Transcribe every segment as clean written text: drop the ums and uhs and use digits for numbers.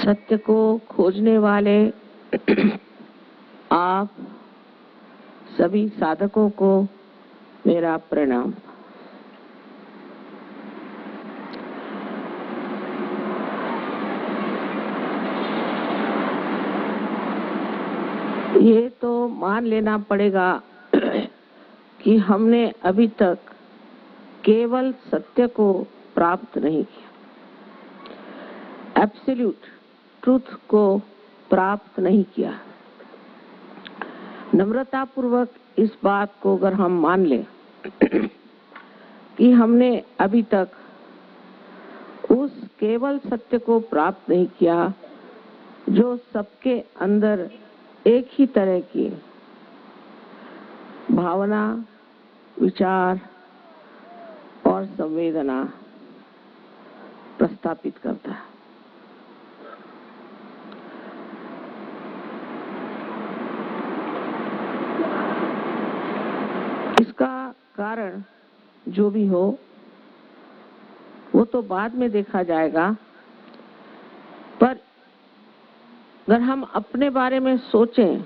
सत्य को खोजने वाले आप सभी साधकों को मेरा प्रणाम। ये तो मान लेना पड़ेगा कि हमने अभी तक केवल सत्य को प्राप्त नहीं किया, एब्सोल्यूट ट्रूथ को प्राप्त नहीं किया। नम्रता पूर्वक इस बात को अगर हम मान लें कि हमने अभी तक उस केवल सत्य को प्राप्त नहीं किया जो सबके अंदर एक ही तरह की भावना, विचार और संवेदना प्रस्थापित करता है। इसका कारण जो भी हो वो तो बाद में देखा जाएगा, पर अगर हम अपने बारे में सोचें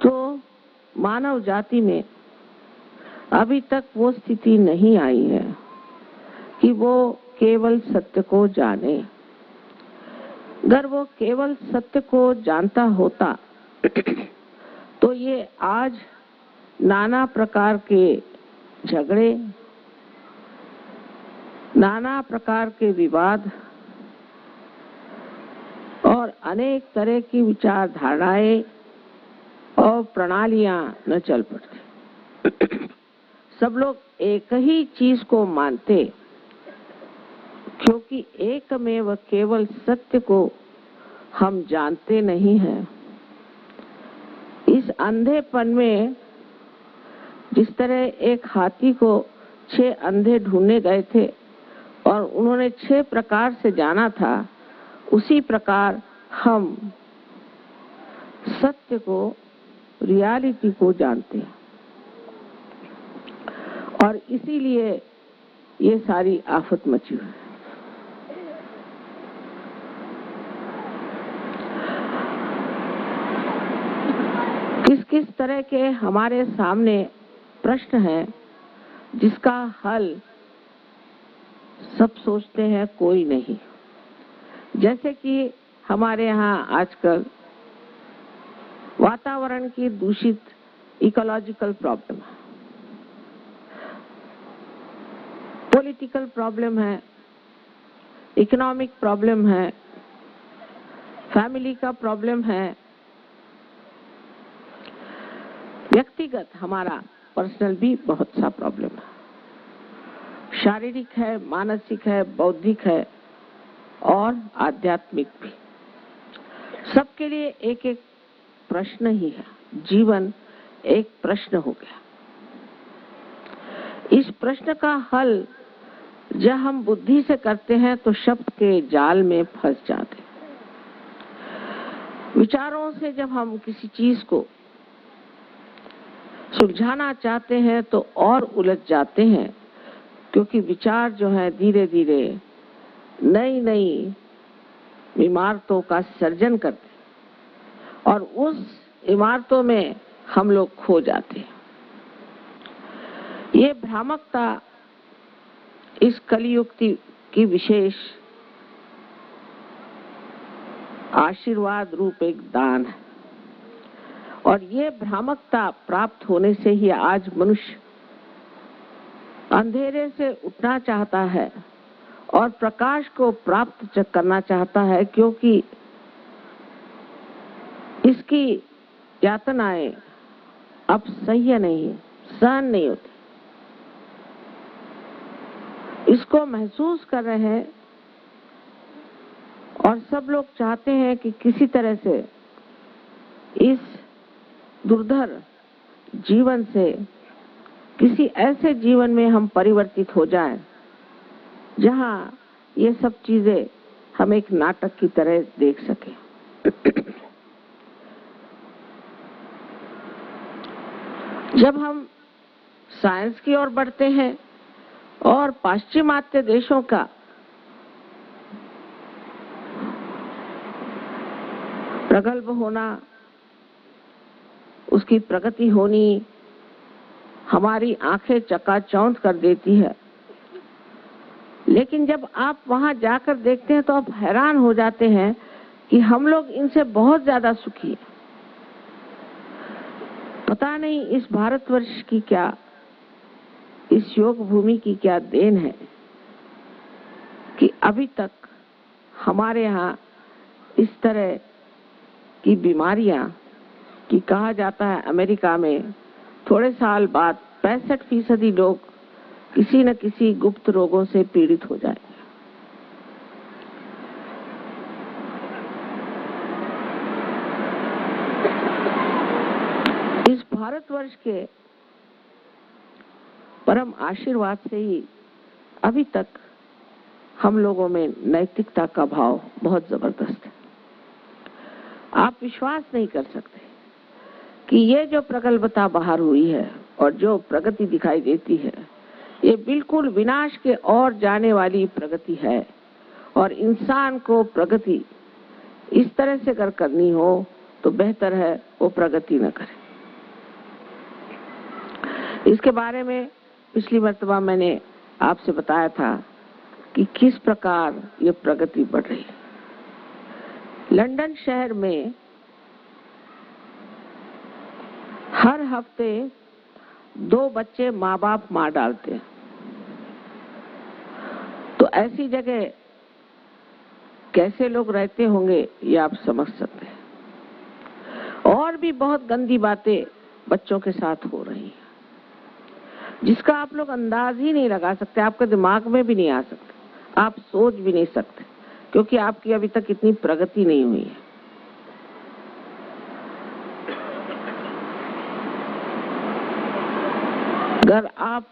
तो मानव जाति में अभी तक वो स्थिति नहीं आई है कि वो केवल सत्य को जाने। अगर वो केवल सत्य को जानता होता तो ये आज नाना प्रकार के झगड़े, नाना प्रकार के विवाद और अनेक तरह की विचारधाराएं और प्रणालियां न चल पड़ती। सब लोग एक ही चीज को मानते, क्योंकि एकमेव केवल सत्य को हम जानते नहीं हैं। इस अंधेपन में जिस तरह एक हाथी को 6 अंधे ढूंढने गए थे और उन्होंने 6 प्रकार से जाना था, उसी प्रकार हम सत्य को, रियलिटी को जानते हैं और इसीलिए ये सारी आफत मची हुई है। किस किस तरह के हमारे सामने प्रश्न हैं जिसका हल सब सोचते हैं, कोई नहीं। जैसे कि हमारे यहाँ आजकल वातावरण की दूषित इकोलॉजिकल प्रॉब्लम है, पॉलिटिकल प्रॉब्लम है, इकोनॉमिक प्रॉब्लम है, फैमिली का प्रॉब्लम है, व्यक्तिगत हमारा पर्सनल भी बहुत सा प्रॉब्लम है, शारीरिक है, मानसिक है, बौद्धिक है और आध्यात्मिक भी। सबके लिए एक एक प्रश्न ही है। जीवन एक प्रश्न हो गया। इस प्रश्न का हल जब हम बुद्धि से करते हैं तो शब्द के जाल में फंस जाते। विचारों से जब हम किसी चीज को सुलझाना चाहते हैं तो और उलझ जाते हैं, क्योंकि विचार जो है धीरे धीरे नई नई इमारतों का सर्जन करते और उस इमारतों में हम लोग खो जाते हैं। ये भ्रामकता इस कलियुग की विशेष आशीर्वाद रूप एक दान है और ये भ्रामकता प्राप्त होने से ही आज मनुष्य अंधेरे से उठना चाहता है और प्रकाश को प्राप्त करना चाहता है, क्योंकि इसकी यातनाएं अब सह्य नहीं, सहन नहीं होती। इसको महसूस कर रहे हैं और सब लोग चाहते हैं कि किसी तरह से इस दुर्धर जीवन से किसी ऐसे जीवन में हम परिवर्तित हो जाएं जहां ये सब चीजें हम एक नाटक की तरह देख सकें। जब हम साइंस की ओर बढ़ते हैं और पाश्चिमात्य देशों का प्रगल्भ होना, उसकी प्रगति होनी हमारी आंखें चकाचौंध कर देती है। लेकिन जब आप वहां जाकर देखते हैं तो आप हैरान हो जाते हैं कि हम लोग इनसे बहुत ज्यादा सुखी हैं। पता नहीं इस भारतवर्ष की क्या, इस योग भूमि की क्या देन है कि अभी तक हमारे यहाँ इस तरह की बीमारियां, कि कहा जाता है अमेरिका में थोड़े साल बाद 65% लोग किसी न किसी गुप्त रोगों से पीड़ित हो जाएंगे। इस भारतवर्ष के परम आशीर्वाद से ही अभी तक हम लोगों में नैतिकता का भाव बहुत जबरदस्त है। आप विश्वास नहीं कर सकते कि ये जो प्रगल्भता बाहर हुई है और जो प्रगति दिखाई देती है, ये बिल्कुल विनाश के ओर जाने वाली प्रगति है। और इंसान को प्रगति इस तरह से अगर करनी हो तो बेहतर है वो प्रगति न करे। इसके बारे में पिछली मर्तबा मैंने आपसे बताया था कि किस प्रकार ये प्रगति बढ़ रही है। लंदन शहर में हर हफ्ते 2 बच्चे माँ बाप मार डालते हैं। तो ऐसी जगह कैसे लोग रहते होंगे ये आप समझ सकते हैं। और भी बहुत गंदी बातें बच्चों के साथ हो रही हैं जिसका आप लोग अंदाज ही नहीं लगा सकते, आपके दिमाग में भी नहीं आ सकते, आप सोच भी नहीं सकते, क्योंकि आपकी अभी तक इतनी प्रगति नहीं हुई है। अगर आप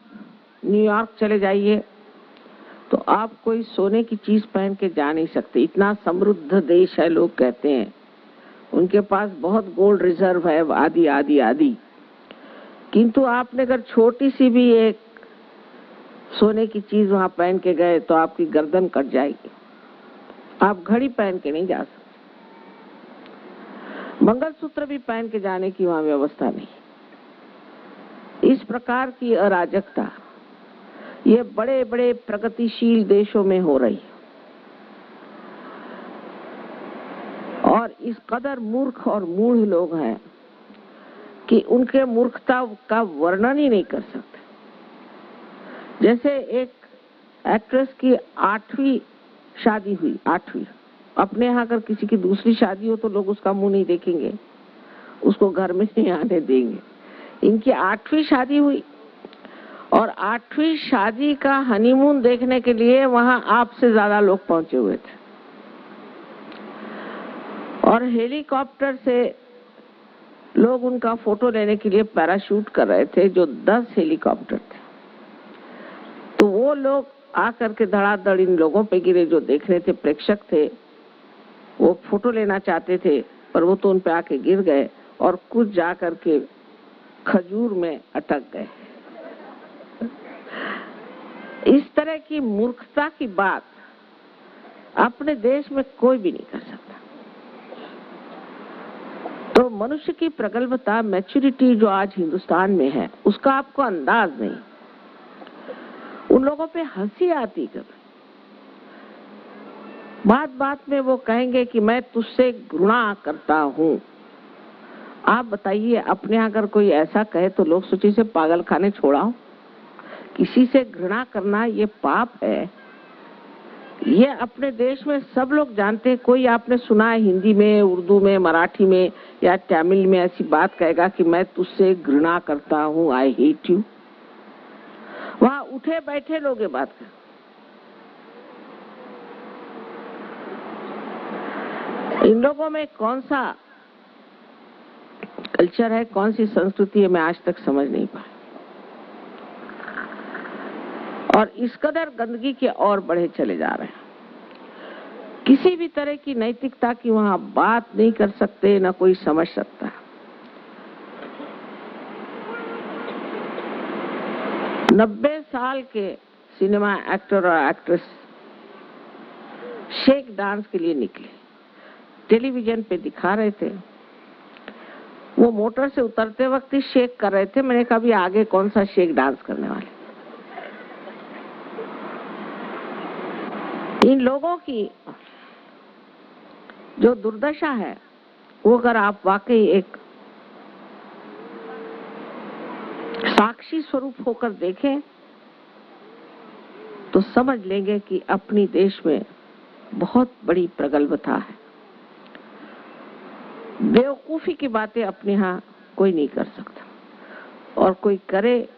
न्यूयॉर्क चले जाइए तो आप कोई सोने की चीज पहन के जा नहीं सकते, इतना समृद्ध देश है। लोग कहते हैं उनके पास बहुत गोल्ड रिजर्व है, आदि आदि आदि। किंतु आपने अगर छोटी सी भी एक सोने की चीज वहां पहन के गए तो आपकी गर्दन कट जाएगी। आप घड़ी पहन के नहीं जा सकते, मंगलसूत्र भी पहन के जाने की वहां व्यवस्था नहीं। इस प्रकार की अराजकता ये बड़े बड़े प्रगतिशील देशों में हो रही है। और इस कदर मूर्ख और मूढ़ लोग हैं कि उनके मूर्खता का वर्णन ही नहीं कर सकते। जैसे एक एक्ट्रेस की 8वीं शादी हुई, 8वीं। अपने यहाँ अगर किसी की दूसरी शादी हो तो लोग उसका मुंह नहीं देखेंगे, उसको घर में नहीं आने देंगे। इनकी 8वीं शादी हुई और 8वीं शादी का हनीमून देखने के लिए वहां आपसे ज्यादा लोग पहुंचे हुए थे। और हेलीकॉप्टर से लोग उनका फोटो लेने के लिए पैराशूट कर रहे थे, जो 10 हेलीकॉप्टर थे। तो वो लोग आकर के धड़ाधड़ इन लोगों पे गिरे जो देख रहे थे, प्रेक्षक थे। वो फोटो लेना चाहते थे पर वो तो उन पे आके गिर गए और कुछ जा करके खजूर में अटक गए। इस तरह की मूर्खता की बात अपने देश में कोई भी नहीं कर सकता। तो मनुष्य की प्रगल्भता, मैच्योरिटी जो आज हिंदुस्तान में है, उसका आपको अंदाज नहीं। उन लोगों पे हंसी आती कभी। बात बात में वो कहेंगे कि मैं तुझसे घृणा करता हूँ। आप बताइए, अपने यहाँ अगर कोई ऐसा कहे तो लोग सोचे से पागल खाने छोड़ाओ। किसी से घृणा करना ये पाप है, ये अपने देश में सब लोग जानते हैं। कोई आपने सुना है हिंदी में, उर्दू में, मराठी में या तमिल में ऐसी बात कहेगा कि मैं तुझसे घृणा करता हूँ, आई हेट यू? वहां उठे बैठे लोग ये बात कर। इन लोगों में कौन सा कल्चर है, कौन सी संस्कृति है, मैं आज तक समझ नहीं पाया। और इस कदर गंदगी के और बढ़े चले जा रहे हैं। किसी भी तरह की नैतिकता की वहां बात नहीं कर सकते, ना कोई समझ सकता। 90 साल के सिनेमा एक्टर और एक्ट्रेस शेक डांस के लिए निकले। टेलीविजन पे दिखा रहे थे, वो मोटर से उतरते वक्त ही शेक कर रहे थे। मैंने कहा भी आगे कौन सा शेक डांस करने वाले। इन लोगों की जो दुर्दशा है वो अगर आप वाकई एक साक्षी स्वरूप होकर देखें तो समझ लेंगे कि अपनी देश में बहुत बड़ी प्रगल्भता है। बेवकूफी की बातें अपने यहाँ कोई नहीं कर सकता, और कोई करे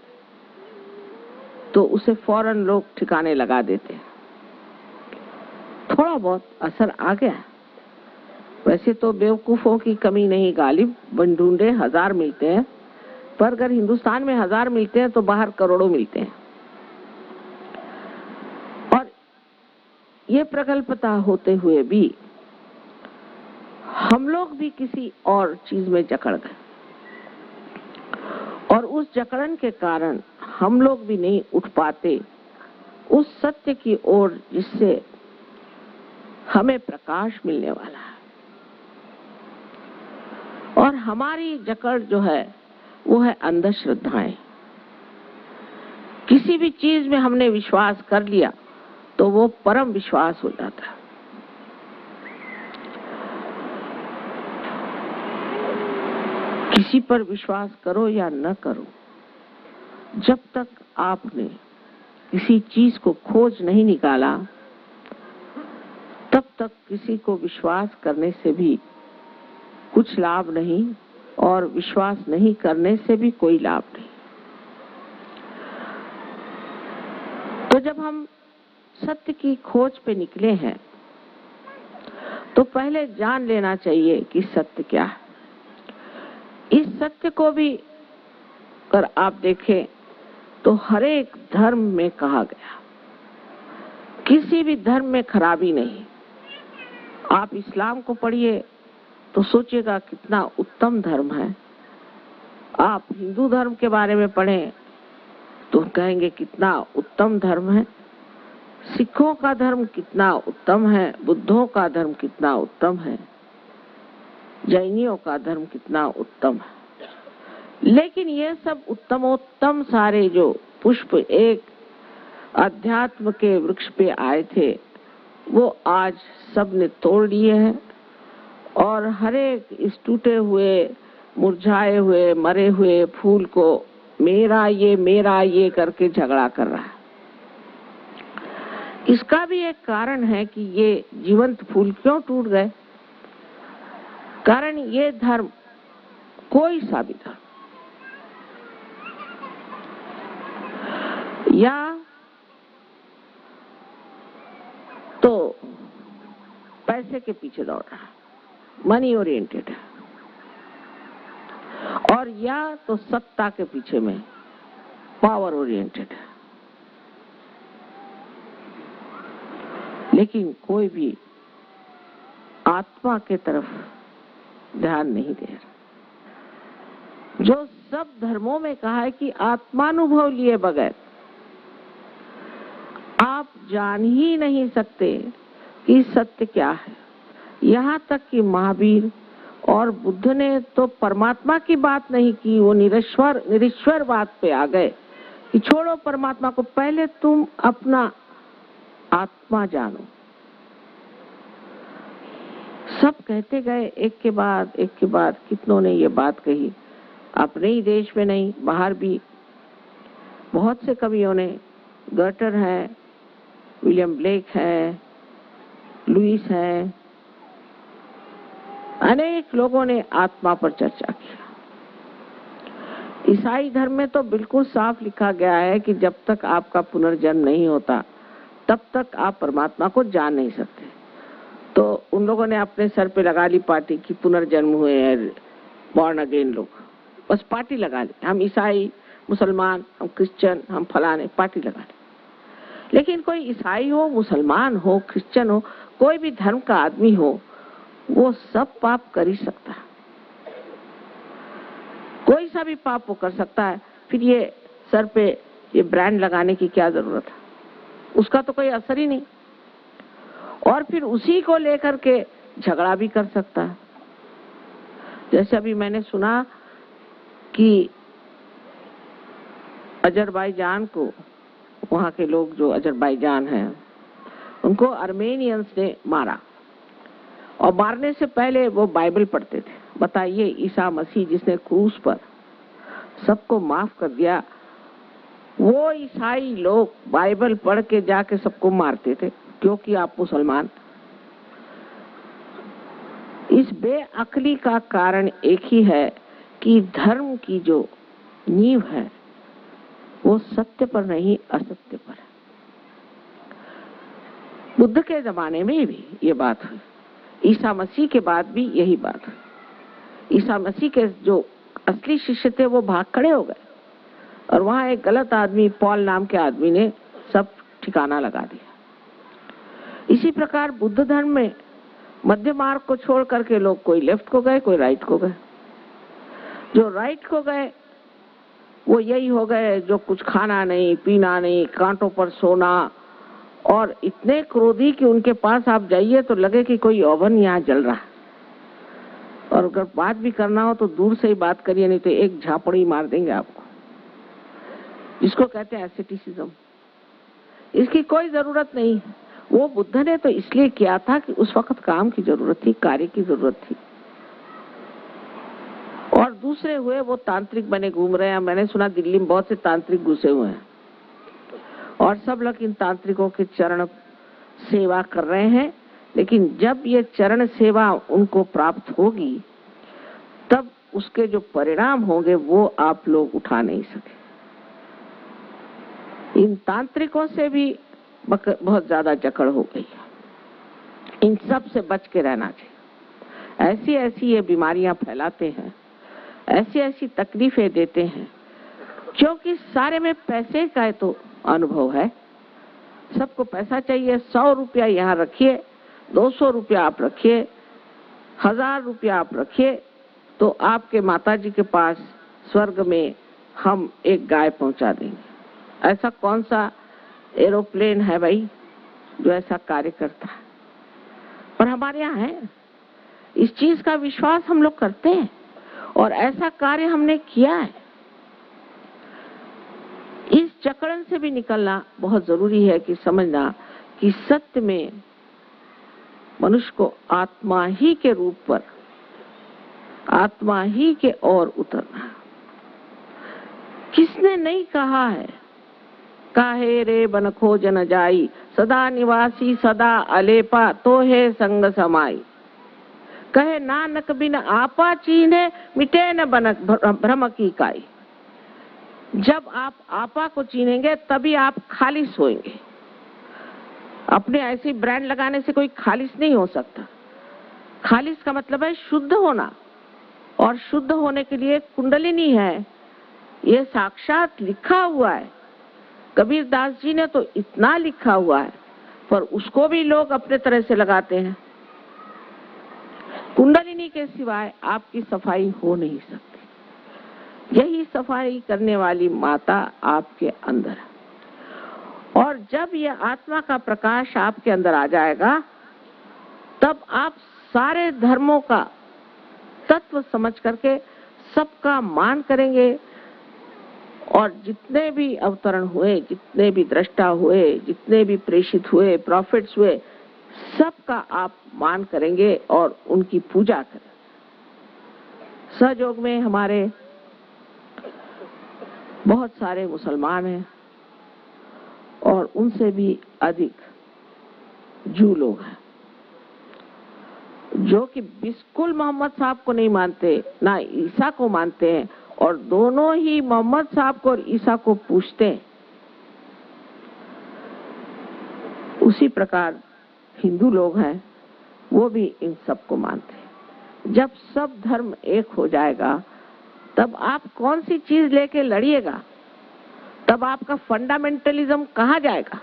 तो उसे फौरन लोग ठिकाने लगा देते हैं। थोड़ा बहुत असर आ गया। वैसे तो बेवकूफों की कमी नहीं गालिब, बंढूंढे हजार मिलते हैं, पर अगर हिंदुस्तान में 1000 मिलते हैं तो बाहर करोड़ों मिलते हैं। और ये प्रगल्भता होते हुए भी हम लोग भी किसी और चीज में जकड़ गए, और उस जकड़न के कारण हम लोग भी नहीं उठ पाते उस सत्य की ओर जिससे हमें प्रकाश मिलने वाला है। और हमारी जकड़ जो है वो है अंधश्रद्धाएं। किसी भी चीज में हमने विश्वास कर लिया तो वो परम विश्वास हो जाता है। किसी पर विश्वास करो या न करो, जब तक आपने किसी चीज को खोज नहीं निकाला तब तक किसी को विश्वास करने से भी कुछ लाभ नहीं, और विश्वास नहीं करने से भी कोई लाभ नहीं। तो जब हम सत्य की खोज पे निकले हैं तो पहले जान लेना चाहिए कि सत्य क्या है। इस सत्य को भी अगर आप देखें तो हर एक धर्म में कहा गया, किसी भी धर्म में खराबी नहीं। आप इस्लाम को पढ़िए तो सोचिएगा कितना उत्तम धर्म है। आप हिंदू धर्म के बारे में पढ़ें तो कहेंगे कितना उत्तम धर्म है। सिखों का धर्म कितना उत्तम है, बुद्धों का धर्म कितना उत्तम है, जैनियों का धर्म कितना उत्तम है। लेकिन ये सब उत्तमोत्तम सारे जो पुष्प एक अध्यात्म के वृक्ष पे आए थे वो आज सब ने तोड़ लिए हैं, और हर एक इस टूटे हुए, मुरझाए हुए, मरे हुए फूल को मेरा ये करके झगड़ा कर रहा है। इसका भी एक कारण है कि ये जीवंत फूल क्यों टूट गए। कारण ये धर्म, कोई सा भी धर्म, या तो पैसे के पीछे दौड़ रहा है, मनी ओरिएंटेड है, और या तो सत्ता के पीछे में पावर ओरिएंटेड है। लेकिन कोई भी आत्मा के तरफ ध्यान नहीं दे रहा। जो सब धर्मों में कहा है कि आत्मानुभव लिए बगैर आप जान ही नहीं सकते कि सत्य क्या है। यहाँ तक कि महावीर और बुद्ध ने तो परमात्मा की बात नहीं की, वो निरीश्वर बात पे आ गए कि छोड़ो परमात्मा को, पहले तुम अपना आत्मा जानो। सब कहते गए एक के बाद कितनों ने ये बात कही। अपने ही देश में नहीं, बाहर भी बहुत से कवियों ने, गर्टर है, विलियम ब्लेक है, लुईस है, अनेक लोगों ने आत्मा पर चर्चा की। ईसाई धर्म में तो बिल्कुल साफ लिखा गया है कि जब तक आपका पुनर्जन्म नहीं होता तब तक आप परमात्मा को जान नहीं सकते। तो उन लोगों ने अपने सर पे लगा ली पार्टी कि पुनर्जन्म हुए हैं, बॉर्न अगेन लोग, बस पार्टी लगा ली। हम ईसाई, मुसलमान, हम क्रिश्चियन, हम फलाने, पार्टी लगा ली। लेकिन कोई ईसाई हो, मुसलमान हो, क्रिश्चियन हो, कोई भी धर्म का आदमी हो, वो सब पाप कर ही सकता है। कोई सा भी पाप वो कर सकता है। फिर ये सर पे ये ब्रांड लगाने की क्या जरूरत है, उसका तो कोई असर ही नहीं। और फिर उसी को लेकर के झगड़ा भी कर सकता है। जैसे अभी मैंने सुना कि अजरबैजान को, वहाँ के लोग जो अजरबैजान हैं, उनको आर्मेनियंस ने मारा, और मारने से पहले वो बाइबल पढ़ते थे। बताइए, ईसा मसीह जिसने क्रूस पर सबको माफ कर दिया, वो ईसाई लोग बाइबल पढ़ के जाके सबको मारते थे क्योंकि आप मुसलमान। इस बेअक्ली का कारण एक ही है कि धर्म की जो नींव है वो सत्य पर नहीं, असत्य पर है। बुद्ध के जमाने में भी ये बात हुई, ईसा मसीह के बाद भी यही बात हुई। ईसा मसीह के जो असली शिष्य थे वो भाग खड़े हो गए, और वहां एक गलत आदमी, पॉल नाम के आदमी ने सब ठिकाना लगा दिया। इसी प्रकार बुद्ध धर्म में मध्य मार्ग को छोड़ करके लोग कोई लेफ्ट को गए, कोई राइट को गए। जो राइट को गए वो यही हो गए जो कुछ खाना नहीं, पीना नहीं, कांटों पर सोना, और इतने क्रोधी कि उनके पास आप जाइए तो लगे कि कोई ओवन यहाँ जल रहा है, और अगर बात भी करना हो तो दूर से ही बात करिए, नहीं तो एक झापड़ी मार देंगे आपको, जिसको कहते हैं एसेटिसिज्म। इसकी कोई जरूरत नहीं। वो बुद्ध ने तो इसलिए किया था कि उस वक्त काम की जरूरत थी, कार्य की जरूरत थी, और दूसरे हुए वो तांत्रिक बने घूम रहे हैं। मैंने सुना दिल्ली में बहुत से तांत्रिक घुसे हुए हैं, और सब लोग इन तांत्रिकों के चरण सेवा कर रहे हैं। लेकिन जब ये चरण सेवा उनको प्राप्त होगी तब उसके जो परिणाम होंगे वो आप लोग उठा नहीं सके। इन तांत्रिकों से भी बहुत ज्यादा जकड़ हो गई है। इन सब से बच के रहना चाहिए। ऐसी ऐसी ये बीमारियां फैलाते हैं, ऐसी ऐसी तकलीफें देते हैं, क्योंकि सारे में पैसे का तो अनुभव है। सबको पैसा चाहिए। 100 रुपया यहाँ रखिए, 200 रुपया आप रखिए, 1000 रुपया आप रखिए, तो आपके माताजी के पास स्वर्ग में हम एक गाय पहुंचा देंगे। ऐसा कौन सा एरोप्लेन है भाई जो ऐसा कार्य करता है? पर हमारे यहाँ है। इस चीज का विश्वास हम लोग करते हैं, और ऐसा कार्य हमने किया है। इस जकड़न से भी निकलना बहुत जरूरी है कि समझना कि सत्य में मनुष्य को आत्मा ही के रूप पर, आत्मा ही के ओर उतरना। किसने नहीं कहा है, काहे रे बन खोज न जाई, सदा निवासी सदा अलेपा, तो है संग समाई। कहे नानक बिन आपा चीन्हे, मिटे न बन भ्रम की काई। जब आप आपा को चीनेंगे तभी आप खालिस होएंगे। अपने ऐसी ब्रांड लगाने से कोई खालिस नहीं हो सकता। खालिस का मतलब है शुद्ध होना, और शुद्ध होने के लिए कुंडलिनी है, ये साक्षात लिखा हुआ है। कबीर दास जी ने तो इतना लिखा हुआ है, पर उसको भी लोग अपने तरह से लगाते हैं। कुंडलिनी के सिवाय आपकी सफाई हो नहीं सकती। यही सफाई करने वाली माता आपके अंदर है, और जब यह आत्मा का प्रकाश आपके अंदर आ जाएगा तब आप सारे धर्मों का तत्व समझ करके सबका मान करेंगे, और जितने भी अवतरण हुए, जितने भी दृष्टा हुए, जितने भी प्रेषित हुए, प्रॉफिट्स हुए, सबका आप मान करेंगे और उनकी पूजा करेंगे। सहयोग में हमारे बहुत सारे मुसलमान हैं, और उनसे भी अधिक जू लोग हैं जो कि बिल्कुल मोहम्मद साहब को नहीं मानते, ना ईसा को मानते हैं, और दोनों ही मोहम्मद साहब को और ईसा को पूछते हैं। उसी प्रकार हिंदू लोग हैं, वो भी इन सब को मानते हैं। जब सब धर्म एक हो जाएगा तब आप कौन सी चीज लेके लड़िएगा? तब आपका फंडामेंटलिज्म कहाँ जाएगा?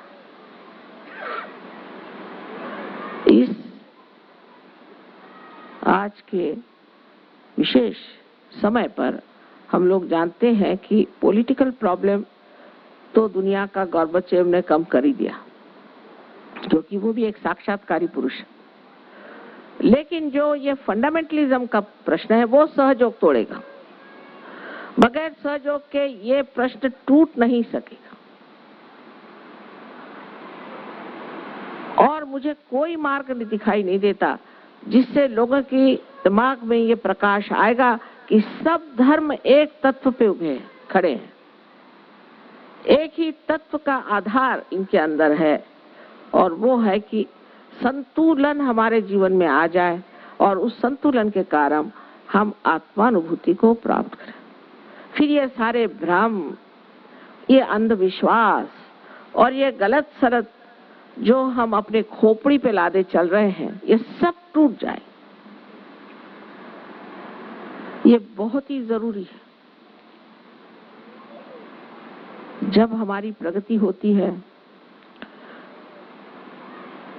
इस आज के विशेष समय पर हम लोग जानते हैं कि पॉलिटिकल प्रॉब्लम तो दुनिया का गोर्बाचेव ने कम कर ही दिया, क्योंकि वो भी एक साक्षात्कारी पुरुष है। लेकिन जो ये फंडामेंटलिज्म का प्रश्न है वो सहयोग तोड़ेगा। बगैर सहयोग के ये प्रश्न टूट नहीं सकेगा। और मुझे कोई मार्ग दिखाई नहीं देता जिससे लोगों की दिमाग में ये प्रकाश आएगा कि सब धर्म एक तत्व पे उभे खड़े हैं, एक ही तत्व का आधार इनके अंदर है, और वो है कि संतुलन हमारे जीवन में आ जाए और उस संतुलन के कारण हम आत्मानुभूति को प्राप्त करें। फिर ये सारे भ्रम, ये अंधविश्वास और ये गलत सलत जो हम अपने खोपड़ी पे लादे चल रहे हैं, ये सब टूट जाए। ये बहुत ही जरूरी है। जब हमारी प्रगति होती है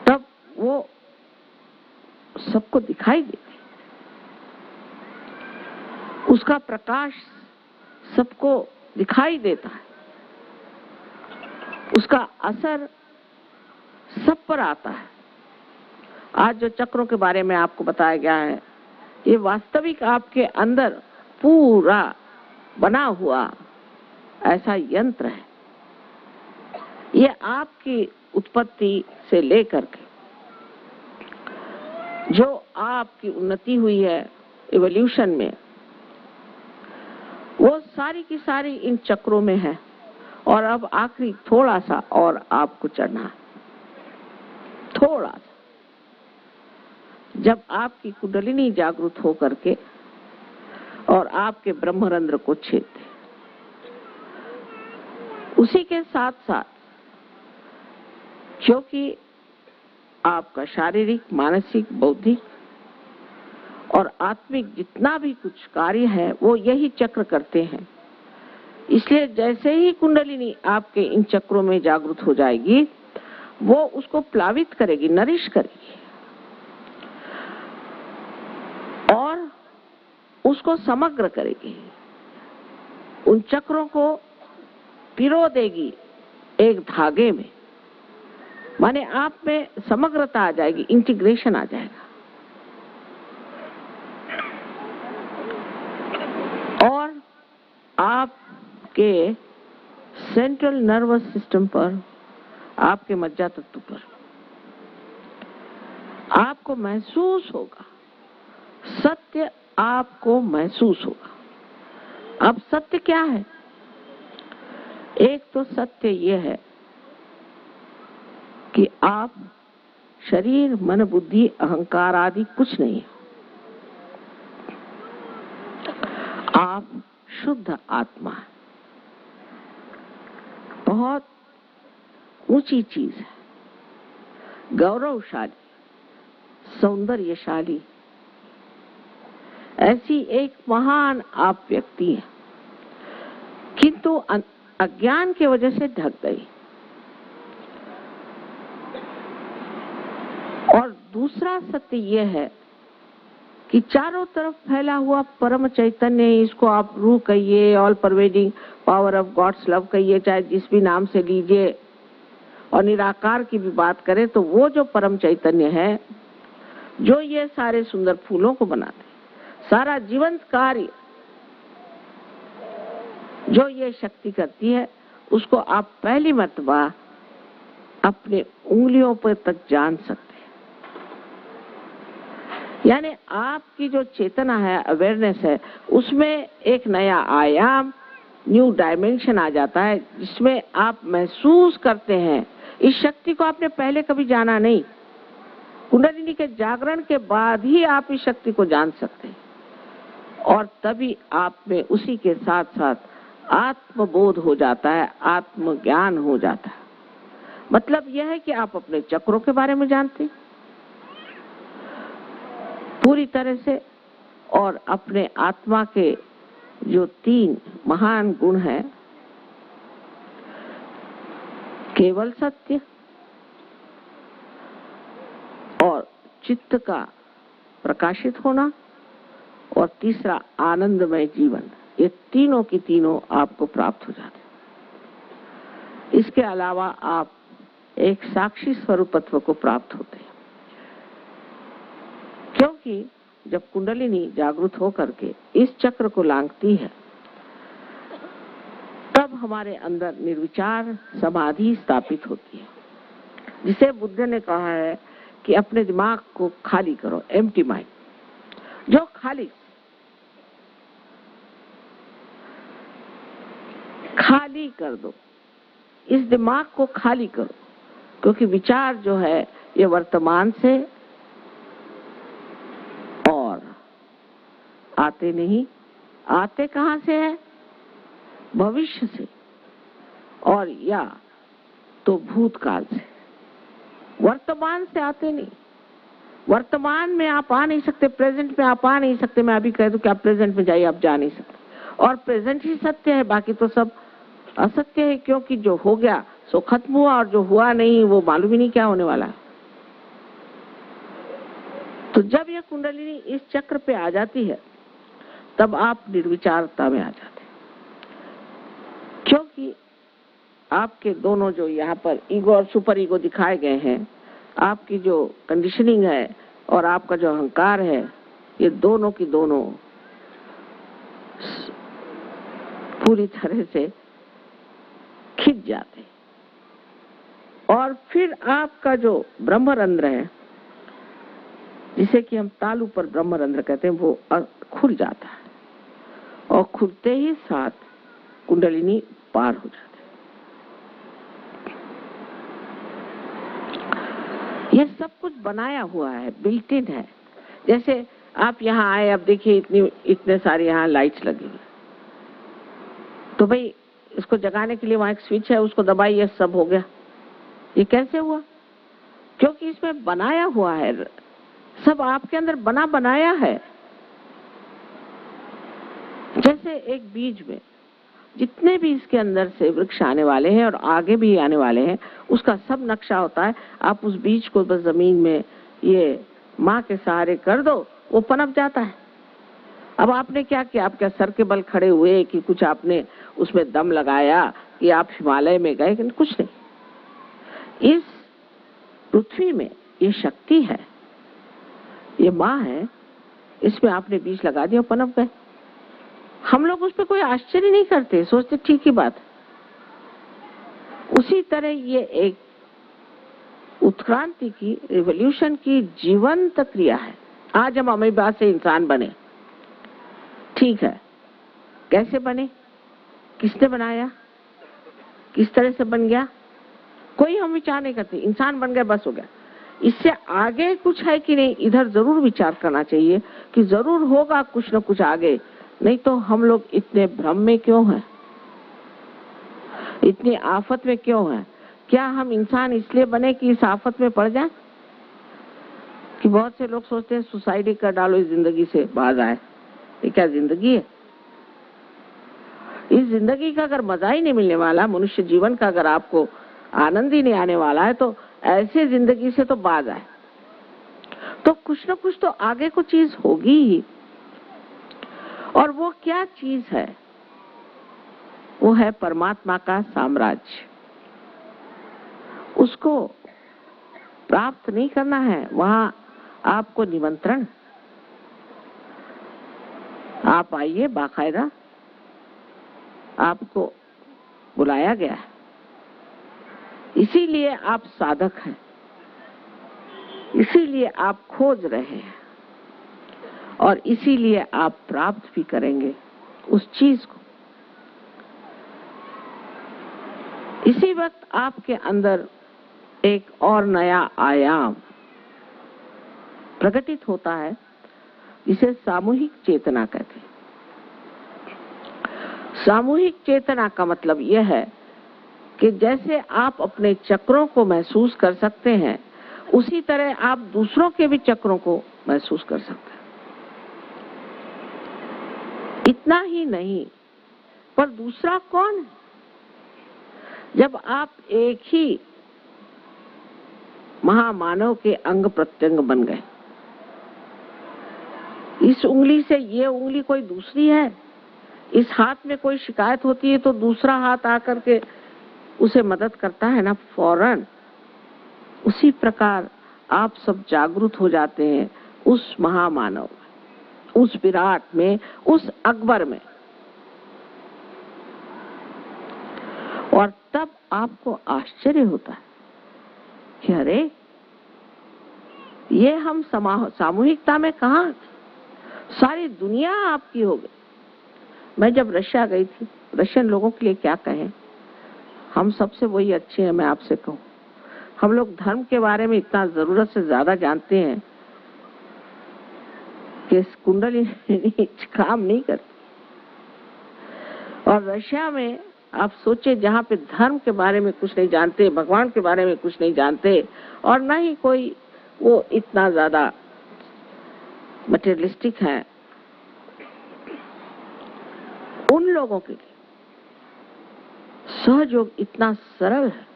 तब वो सबको दिखाई देती, उसका प्रकाश सबको दिखाई देता है, उसका असर सब पर आता है। आज जो चक्रों के बारे में आपको बताया गया है, ये वास्तविक आपके अंदर पूरा बना हुआ ऐसा यंत्र है। ये आपकी उत्पत्ति से लेकर के जो आपकी उन्नति हुई है इवोल्यूशन में, वो सारी की सारी इन चक्रों में है। और अब आखिरी थोड़ा सा और आपको चढ़ना है, थोड़ा सा। जब आपकी कुंडलिनी जागृत हो करके और आपके ब्रह्मरंध्र को छेदते, उसी के साथ साथ क्योंकि आपका शारीरिक, मानसिक, बौद्धिक और आत्मिक जितना भी कुछ कार्य है वो यही चक्र करते हैं, इसलिए जैसे ही कुंडलिनी आपके इन चक्रों में जागृत हो जाएगी, वो उसको प्लावित करेगी, नरिश करेगी और उसको समग्र करेगी, उन चक्रों को पिरो देगी एक धागे में। माने आप में समग्रता आ जाएगी, इंटीग्रेशन आ जाएगा। और आपके सेंट्रल नर्वस सिस्टम पर, आपके मज्जा तंतु पर आपको महसूस होगा, सत्य आपको महसूस होगा। अब सत्य क्या है? एक तो सत्य ये है कि आप शरीर, मन, बुद्धि, अहंकार आदि कुछ नहीं है। आप शुद्ध आत्मा है। बहुत ऊंची चीज है, गौरवशाली, सौंदर्यशाली, ऐसी एक महान आप व्यक्ति है, किंतु अज्ञान की वजह से ढक गई। और दूसरा सत्य यह है कि चारों तरफ फैला हुआ परम चैतन्य, इसको आप रूह कहिए, all pervading power of God's love कहिए, चाहे जिस भी नाम से लीजिए, और निराकार की भी बात करें तो वो जो परम चैतन्य है, जो ये सारे सुंदर फूलों को बनाते, सारा जीवंत कार्य जो ये शक्ति करती है, उसको आप पहली मर्तबा अपने उंगलियों पर तक जान सकते हैं। यानी आपकी जो चेतना है, अवेयरनेस है, उसमें एक नया आयाम, न्यू डायमेंशन आ जाता है, जिसमें आप महसूस करते हैं इस शक्ति को आपने पहले कभी जाना नहीं। कुंडलिनी के जागरण के बाद ही आप इस शक्ति को जान सकते हैं, और तभी आप में उसी के साथ साथ आत्मबोध हो जाता है, आत्मज्ञान हो जाता है। मतलब यह है कि आप अपने चक्रों के बारे में जानते हैं पूरी तरह से, और अपने आत्मा के जो 3 महान गुण हैं, केवल सत्य और चित्त का प्रकाशित होना, और तीसरा आनंदमय जीवन, ये तीनों की तीनों आपको प्राप्त हो जाते हैं। इसके अलावा आप एक साक्षी स्वरूपत्व को प्राप्त होते हैं, क्योंकि जब कुंडलिनी जागृत होकर के इस चक्र को लांघती है तब हमारे अंदर निर्विचार समाधि स्थापित होती है, जिसे बुद्ध ने कहा है कि अपने दिमाग को खाली करो, एम्प्टी माइंड। जो खाली कर दो, इस दिमाग को खाली करो, क्योंकि विचार जो है ये वर्तमान से और आते नहीं, आते कहाँ से है? भविष्य से, और या तो भूतकाल से, वर्तमान से आते नहीं। वर्तमान में आप आ नहीं सकते, प्रेजेंट में आप आ नहीं सकते। मैं अभी कह दूं कि आप प्रेजेंट में जाइए, आप जा नहीं सकते, और प्रेजेंट ही सत्य है, बाकी तो सब असत्य है, क्योंकि जो हो गया सो खत्म हुआ और जो हुआ नहीं वो मालूम ही नहीं क्या होने वाला है। तो जब ये कुंडलिनी इस चक्र पे आ जाती है तब आप निर्विचारता में आ जाते हैं, क्योंकि आपके दोनों जो यहाँ पर ईगो और सुपर ईगो दिखाए गए हैं, आपकी जो कंडीशनिंग है और आपका जो अहंकार है, ये दोनों की दोनों पूरी तरह से खिंच जाते हैं, और फिर आपका जो ब्रह्मरंध्र है, जिसे कि हम तालु पर ब्रह्मरंध्र कहते हैं, वो खुल जाता है, और खुलते ही साथ कुंडलिनी पार हो जाती है। यह सब कुछ बनाया हुआ है, बिल्ट इन है। जैसे आप यहाँ आए, अब देखिए इतने सारे यहाँ लाइट्स लगी हुई, तो भाई इसको जगाने के लिए वहां एक स्विच है, उसको दबाइए, सब हो गया। ये कैसे हुआ? क्योंकि इसमें बनाया हुआ है, सब आपके अंदर बनाया है। जैसे एक बीज में जितने भी इसके अंदर से वृक्ष आने वाले हैं और आगे भी आने वाले हैं, उसका सब नक्शा होता है। आप उस बीज को बस जमीन में ये माँ के सहारे कर दो, वो पनप जाता है। अब आपने क्या किया? आप क्या सर के बल खड़े हुए कि कुछ आपने उसमें दम लगाया कि आप हिमालय में गए? कुछ नहीं। इस पृथ्वी में ये शक्ति है, ये माँ है, इसमें आपने बीज लगा दिया, पनप गए। हम लोग उस पर कोई आश्चर्य नहीं करते, सोचते ठीक ही बात। उसी तरह ये एक उत्क्रांति की, रिवॉल्यूशन की जीवंत क्रिया है। आज हम अमीबा से इंसान बने, ठीक है, कैसे बने, किसने बनाया, किस तरह से बन गया, कोई हम विचार नहीं करते। इंसान बन गए, बस हो गया। इससे आगे कुछ है कि नहीं, इधर जरूर विचार करना चाहिए कि जरूर होगा कुछ न कुछ आगे। नहीं तो हम लोग इतने भ्रम में क्यों हैं, इतनी आफत में क्यों हैं? क्या हम इंसान इसलिए बने कि इस आफत में पड़ जाए? कि बहुत से लोग सोचते हैं सुसाइड कर डालो, इस जिंदगी से बाहर आए। ये क्या जिंदगी है? इस जिंदगी का अगर मजा ही नहीं मिलने वाला, मनुष्य जीवन का अगर आपको आनंद ही नहीं आने वाला है, तो ऐसे जिंदगी से तो बाज आए। तो कुछ न कुछ तो आगे को चीज होगी ही, और वो क्या चीज है? वो है परमात्मा का साम्राज्य। उसको प्राप्त नहीं करना है, वहां आपको निमंत्रण, आप आइए, बाकायदा आपको बुलाया गया है। इसीलिए आप साधक हैं, इसीलिए आप खोज रहे हैं, और इसीलिए आप प्राप्त भी करेंगे उस चीज को। इसी वक्त आपके अंदर एक और नया आयाम प्रकटित होता है, जिसे सामूहिक चेतना कहते हैं। सामूहिक चेतना का मतलब यह है कि जैसे आप अपने चक्रों को महसूस कर सकते हैं, उसी तरह आप दूसरों के भी चक्रों को महसूस कर सकते हैं। इतना ही नहीं, पर दूसरा कौन है? जब आप एक ही महामानव के अंग प्रत्यंग बन गए, इस उंगली से ये उंगली कोई दूसरी है, इस हाथ में कोई शिकायत होती है तो दूसरा हाथ आकर के उसे मदद करता है ना, फौरन। उसी प्रकार आप सब जागरूक हो जाते हैं उस महामानव में, उस विराट में, उस अकबर में। और तब आपको आश्चर्य होता है कि अरे ये हम सामूहिकता में कहाँ, सारी दुनिया आपकी हो गई। मैं जब रशिया गई थी, रशियन लोगों के लिए क्या कहें, हम सबसे वही अच्छे हैं। मैं आपसे कहूँ, हम लोग धर्म के बारे में इतना जरूरत से ज्यादा जानते हैं कि कुंडलिनी काम नहीं करती। और रशिया में आप सोचे, जहाँ पे धर्म के बारे में कुछ नहीं जानते, भगवान के बारे में कुछ नहीं जानते, और ना ही कोई वो इतना ज्यादा मटेरियलिस्टिक है, उन लोगों के लिए सहयोग इतना सरल है।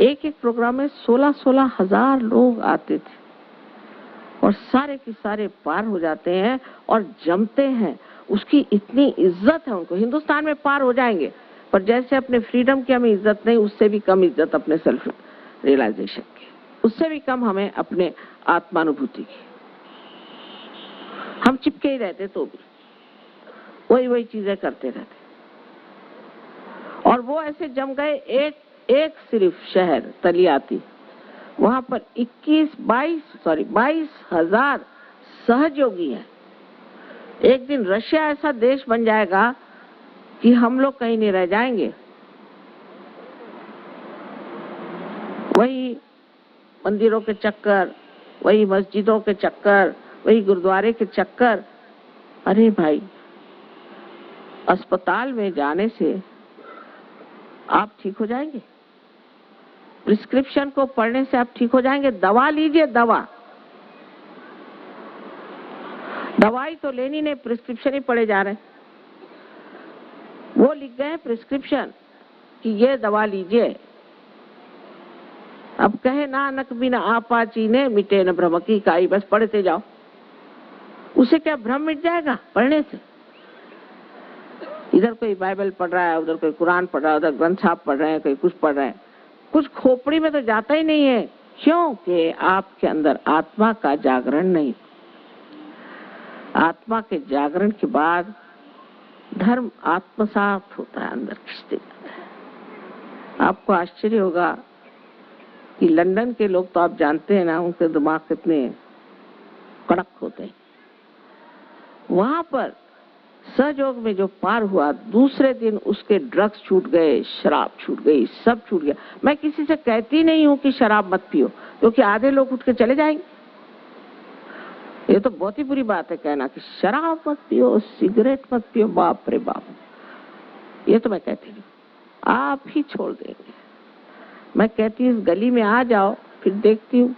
एक एक प्रोग्राम में 16-16 हजार लोग आते थे और सारे के सारे पार हो जाते हैं और जमते हैं। उसकी इतनी इज्जत है उनको। हिंदुस्तान में पार हो जाएंगे, पर जैसे अपने फ्रीडम की हमें इज्जत नहीं, उससे भी कम इज्जत अपने सेल्फ रियलाइजेशन की, उससे भी कम हमें अपने आत्मानुभूति की। हम चिपके ही रहते, तो भी वही चीजें करते रहते। और वो ऐसे जम गए, एक सिर्फ शहर तलियाती, वहां पर 22 हजार सहयोगी हैं। एक दिन रशिया ऐसा देश बन जाएगा कि हम लोग कहीं नहीं रह जाएंगे। वही मंदिरों के चक्कर, वही मस्जिदों के चक्कर, वही गुरुद्वारे के चक्कर। अरे भाई, अस्पताल में जाने से आप ठीक हो जाएंगे, प्रिस्क्रिप्शन को पढ़ने से आप ठीक हो जाएंगे। दवा लीजिए, दवाई तो लेनी नहीं, प्रिस्क्रिप्शन ही पढ़े जा रहे हैं। वो लिख गए प्रिस्क्रिप्शन कि ये दवा लीजिए। अब कहे नानक बिन आपा चीने मिटे न भ्रम की काई, बस पढ़ते जाओ। उसे क्या भ्रम मिट जाएगा पढ़ने से? इधर कोई बाइबल पढ़ रहा है, उधर कोई कुरान पढ़ रहा है, उधर ग्रंथ साहब पढ़ रहे हैं, कोई कुछ पढ़ रहे हैं, कुछ खोपड़ी में तो जाता ही नहीं है। क्योंकि आपके अंदर आत्मा का जागरण नहीं। आत्मा के जागरण के बाद धर्म आत्मसात होता है, अंदर खिंचते जाता है। आपको आश्चर्य होगा कि लंदन के लोग तो आप जानते हैं ना, उनके दिमाग कितने कड़क होते हैं। वहां पर सहयोग में जो पार हुआ, दूसरे दिन उसके ड्रग्स छूट गए, शराब छूट गई, सब छूट गया। मैं किसी से कहती नहीं हूँ कि शराब मत पियो, क्योंकि आधे लोग उठ के चले जाएंगे। ये तो बहुत ही बुरी बात है कहना कि शराब मत पियो, सिगरेट मत पियो। बाप रे बाप, ये तो मैं कहती नहीं, आप ही छोड़ देंगे। मैं कहती इस गली में आ जाओ, फिर देखती हूँ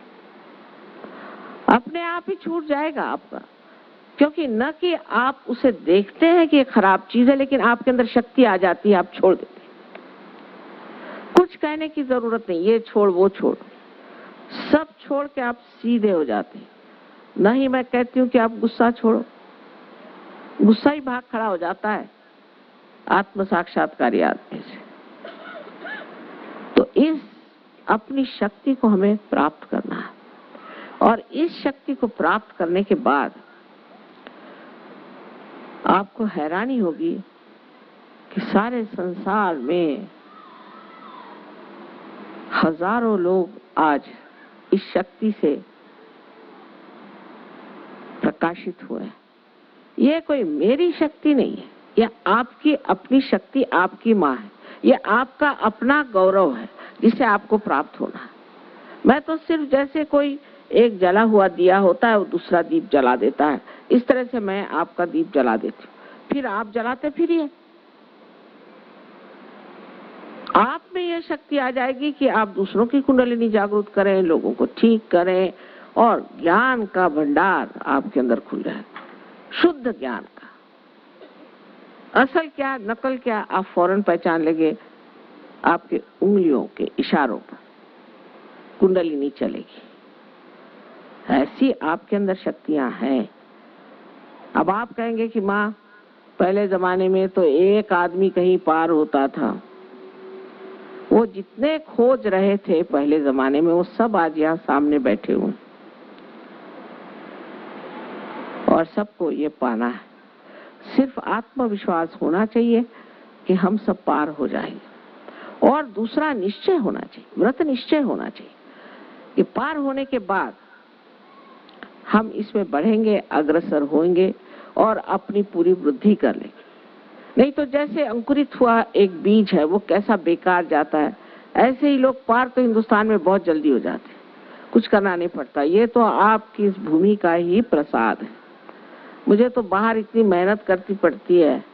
अपने आप ही छूट जाएगा आपका। क्योंकि न कि आप उसे देखते हैं कि ये खराब चीज है, लेकिन आपके अंदर शक्ति आ जाती है, आप छोड़ देते हैं। कुछ कहने की जरूरत नहीं, ये छोड़ वो छोड़, सब छोड़ के आप सीधे हो जाते हैं। नहीं, मैं कहती हूँ कि आप गुस्सा छोड़ो, गुस्सा ही भाग खड़ा हो जाता है आत्म साक्षात्कारी आदमी से। तो इस अपनी शक्ति को हमें प्राप्त करना है, और इस शक्ति को प्राप्त करने के बाद आपको हैरानी होगी कि सारे संसार में हजारों लोग आज इस शक्ति से प्रकाशित हुए। ये कोई मेरी शक्ति नहीं है, यह आपकी अपनी शक्ति, आपकी माँ है। ये आपका अपना गौरव है जिसे आपको प्राप्त होना है। मैं तो सिर्फ जैसे कोई एक जला हुआ दिया होता है, वो दूसरा दीप जला देता है, इस तरह से मैं आपका दीप जला देती हूँ, फिर आप जलाते फिरिए। आप में यह शक्ति आ जाएगी कि आप दूसरों की कुंडलिनी जागृत करें, लोगों को ठीक करें, और ज्ञान का भंडार आपके अंदर खुल जाए, शुद्ध ज्ञान का। असल क्या नकल क्या आप फौरन पहचान लेंगे। आपके उंगलियों के इशारों पर कुंडलिनी चलेगी। ऐसी आपके अंदर शक्तियां हैं। अब आप कहेंगे कि माँ, पहले जमाने में तो एक आदमी कहीं पार होता था, वो जितने खोज रहे थे पहले जमाने में, वो सब आज यहाँ सामने बैठे हुए। और सबको ये पाना है। सिर्फ आत्मविश्वास होना चाहिए कि हम सब पार हो जाएंगे, और दूसरा निश्चय होना चाहिए, व्रत निश्चय होना चाहिए कि पार होने के बाद हम इसमें बढ़ेंगे, अग्रसर होंगे और अपनी पूरी वृद्धि कर लेंगे। नहीं तो जैसे अंकुरित हुआ एक बीज है वो कैसा बेकार जाता है, ऐसे ही लोग पार तो हिंदुस्तान में बहुत जल्दी हो जाते हैं, कुछ करना नहीं पड़ता। ये तो आपकी इस भूमि का ही प्रसाद है। मुझे तो बाहर इतनी मेहनत करनी पड़ती है,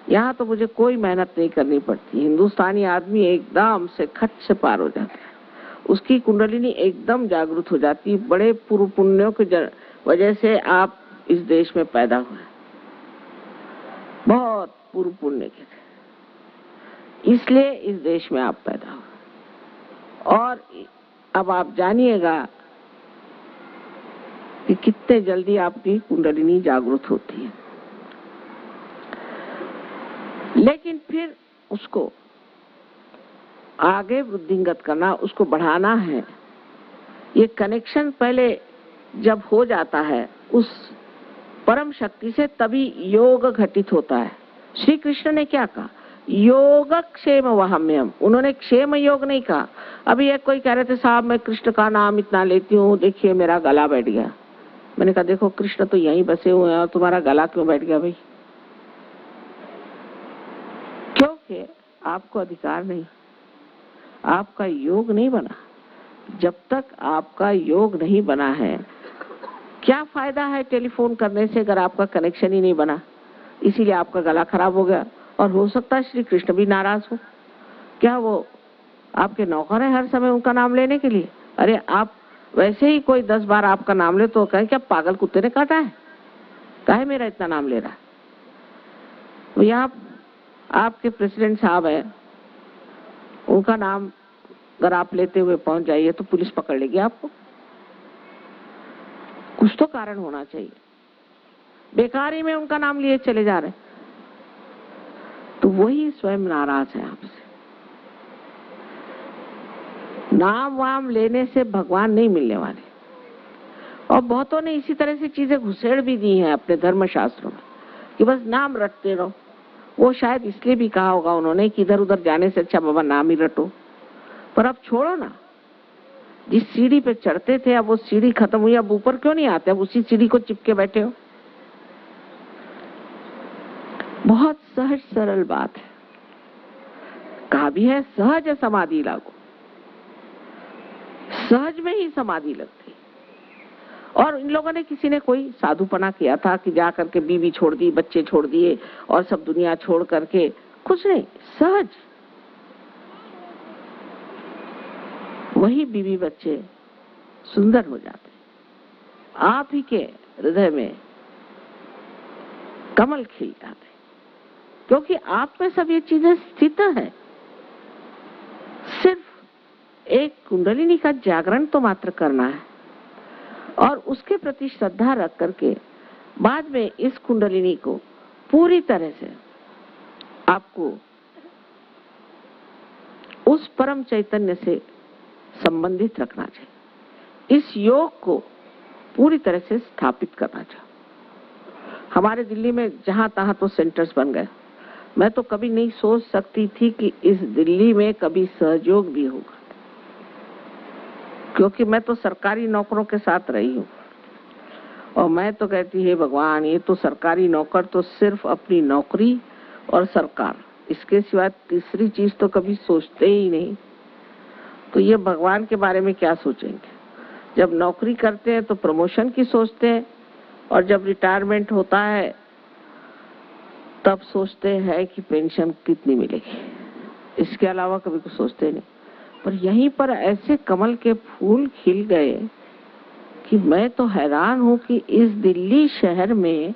यहाँ तो मुझे कोई मेहनत नहीं करनी पड़ती। हिंदुस्तानी आदमी एकदम से खट से पार हो जाता है, उसकी कुंडलिनी एकदम जागृत हो जाती है। बड़े पूर्व पुण्यों की वजह से आप इस देश में पैदा हुए, बहुत पूर्व पुण्य के थे, इसलिए इस देश में आप पैदा हुए। और अब आप जानिएगा कि कितने जल्दी आपकी कुंडलिनी जागृत होती है। लेकिन फिर उसको आगे वृद्धिंगत करना, उसको बढ़ाना है। ये कनेक्शन पहले जब हो जाता है उस परम शक्ति से, तभी योग घटित होता है। श्री कृष्ण ने क्या कहा? योग क्षेम वहाम्यम। उन्होंने क्षेम योग नहीं कहा। अभी एक कोई कह रहे थे साहब मैं कृष्ण का नाम इतना लेती हूँ, देखिए मेरा गला बैठ गया। मैंने कहा देखो कृष्ण तो यहीं बसे हुए हैं और तुम्हारा गला क्यों बैठ गया भाई? क्योंकि आपको अधिकार नहीं, आपका योग नहीं बना। जब तक आपका योग नहीं बना है, क्या फायदा है टेलीफोन करने से अगर आपका कनेक्शन ही नहीं बना? इसीलिए आपका गला खराब हो गया। और हो सकता है श्री कृष्ण भी नाराज हो। क्या वो आपके नौकर है हर समय उनका नाम लेने के लिए? अरे आप वैसे ही कोई 10 बार आपका नाम ले तो कहे क्या पागल कुत्ते ने काटा है, काहे मेरा इतना नाम ले रहा है? तो यहाँ आपके प्रेसिडेंट साहब है, उनका नाम अगर आप लेते हुए पहुंच जाइए तो पुलिस पकड़ लेगी आपको। कुछ तो कारण होना चाहिए। बेकारी में उनका नाम लिए चले जा रहे, तो वही स्वयं नाराज है आपसे। नाम वाम लेने से भगवान नहीं मिलने वाले। और बहुतों ने इसी तरह से चीजें घुसेड़ भी दी हैं अपने धर्म शास्त्रों में कि बस नाम रटते रहो। वो शायद इसलिए भी कहा होगा उन्होंने कि इधर उधर जाने से अच्छा बाबा नाम ही रटो। पर अब छोड़ो ना, जिस सीढ़ी पे चढ़ते थे अब वो सीढ़ी खत्म हुई, अब ऊपर क्यों नहीं आते? अब उसी सीढ़ी को चिपके बैठे हो। बहुत सहज सरल बात है। कहा भी है सहज समाधि लागो, सहज में ही समाधि लगती। और इन लोगों ने, किसी ने कोई साधुपना किया था कि जा करके बीवी छोड़ दी, बच्चे छोड़ दिए और सब दुनिया छोड़ करके, कुछ नहीं, सहज वही बीवी बच्चे सुंदर हो जाते। आप ही के हृदय में कमल खिल जाते, क्योंकि आप में सब ये चीजें स्थित है। सिर्फ एक कुंडलिनी का जागरण तो मात्र करना है और उसके प्रति श्रद्धा रख करके बाद में इस कुंडलिनी को पूरी तरह से आपको उस परम चैतन्य से संबंधित रखना चाहिए। इस योग को पूरी तरह से स्थापित करना चाहिए। हमारे दिल्ली में जहां तहां तो सेंटर्स बन गए। मैं तो कभी नहीं सोच सकती थी कि इस दिल्ली में कभी सहयोग भी होगा, क्योंकि मैं तो सरकारी नौकरों के साथ रही हूँ। और मैं तो कहती है भगवान, ये तो सरकारी नौकर तो सिर्फ अपनी नौकरी और सरकार, इसके सिवा तीसरी चीज तो कभी सोचते ही नहीं। तो ये भगवान के बारे में क्या सोचेंगे? जब नौकरी करते हैं तो प्रमोशन की सोचते हैं, और जब रिटायरमेंट होता है तब सोचते हैं कि पेंशन कितनी मिलेगी। इसके अलावा कभी कुछ सोचते नहीं। पर यहीं पर ऐसे कमल के फूल खिल गए कि मैं तो हैरान हूं कि इस दिल्ली शहर में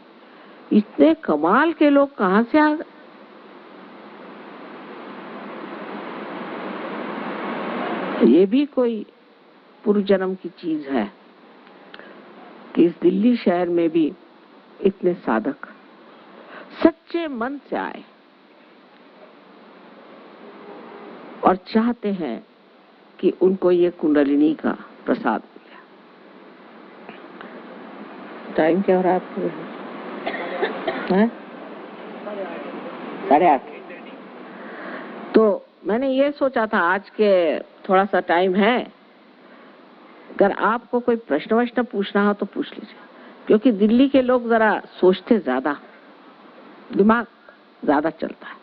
इतने कमाल के लोग कहां से आ गए। ये भी कोई पूर्व जन्म की चीज है कि इस दिल्ली शहर में भी इतने साधक सच्चे मन से आए और चाहते हैं कि उनको ये कुंडलिनी का प्रसाद मिले। टाइम क्या हो रहा है आपके? हैं? 8:30। तो मैंने ये सोचा था आज के थोड़ा सा टाइम है, अगर आपको कोई प्रश्न वश्न पूछना हो तो पूछ लीजिए, क्योंकि दिल्ली के लोग जरा सोचते ज्यादा, दिमाग ज्यादा चलता है।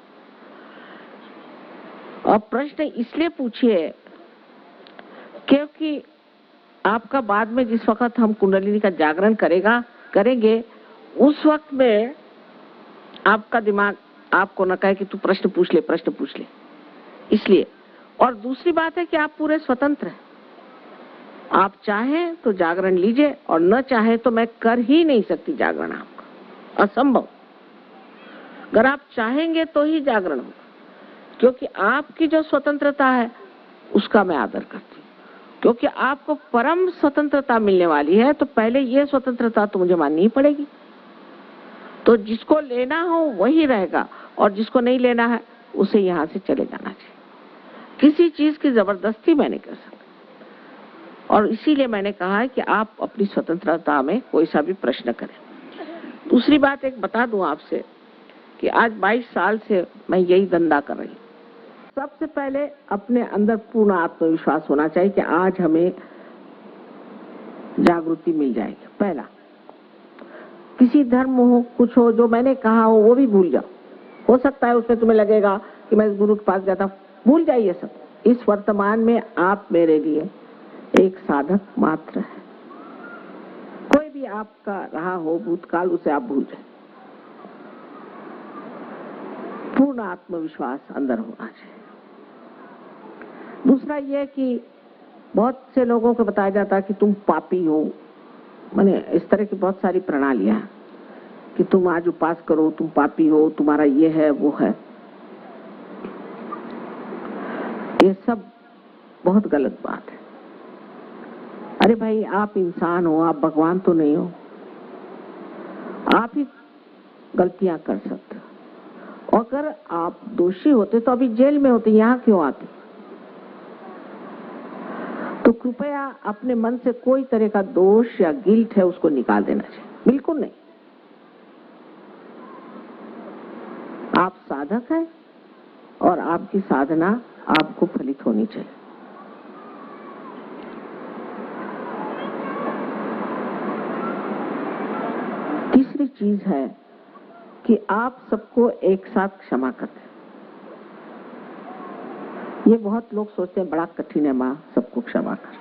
और प्रश्न इसलिए पूछिए क्योंकि आपका बाद में जिस वक्त हम कुंडलिनी का जागरण करेंगे उस वक्त में आपका दिमाग आपको न कहे कि तू प्रश्न पूछ ले, इसलिए। और दूसरी बात है कि आप पूरे स्वतंत्र हैं, आप चाहें तो जागरण लीजिए और न चाहे तो मैं कर ही नहीं सकती जागरण, आपका असंभव। अगर आप चाहेंगे तो ही जागरण होगा, क्योंकि आपकी जो स्वतंत्रता है उसका मैं आदर करती हूँ, क्योंकि आपको परम स्वतंत्रता मिलने वाली है, तो पहले ये स्वतंत्रता तो मुझे माननी ही पड़ेगी। तो जिसको लेना हो वही रहेगा और जिसको नहीं लेना है उसे यहाँ से चले जाना चाहिए। किसी चीज की जबरदस्ती मैं नहीं कर सकती, और इसीलिए मैंने कहा है कि आप अपनी स्वतंत्रता में कोई सा भी प्रश्न करें। दूसरी बात एक बता दूं आपसे कि आज 22 साल से मैं यही धंधा कर रही हूँ। सबसे पहले अपने अंदर पूर्ण आत्मविश्वास होना चाहिए कि आज हमें जागृति मिल जाएगी। पहला, किसी धर्म हो, कुछ हो, जो मैंने कहा हो वो भी भूल जाओ। हो सकता है उसमें तुम्हें लगेगा कि मैं इस गुरु के पास गया था, भूल जाइए सब। इस वर्तमान में आप मेरे लिए एक साधक मात्र है। कोई भी आपका रहा हो भूतकाल, उसे आप भूल जाए। पूर्ण आत्मविश्वास अंदर होना चाहिए। दूसरा यह कि बहुत से लोगों को बताया जाता है कि तुम पापी हो, माने इस तरह की बहुत सारी प्रणालियां कि तुम आज उपास करो, तुम पापी हो, तुम्हारा ये है वो है। ये सब बहुत गलत बात है। अरे भाई, आप इंसान हो, आप भगवान तो नहीं हो। आप ही गलतियां कर सकते हो। अगर आप दोषी होते तो अभी जेल में होते, यहाँ क्यों आते? तो कृपया अपने मन से कोई तरह का दोष या गिल्ट है उसको निकाल देना चाहिए, बिल्कुल नहीं। आप साधक हैं और आपकी साधना आपको फलित होनी चाहिए। तीसरी चीज है कि आप सबको एक साथ क्षमा करते हैं। ये बहुत लोग सोचते हैं बड़ा कठिन है माँ सबको क्षमा कर,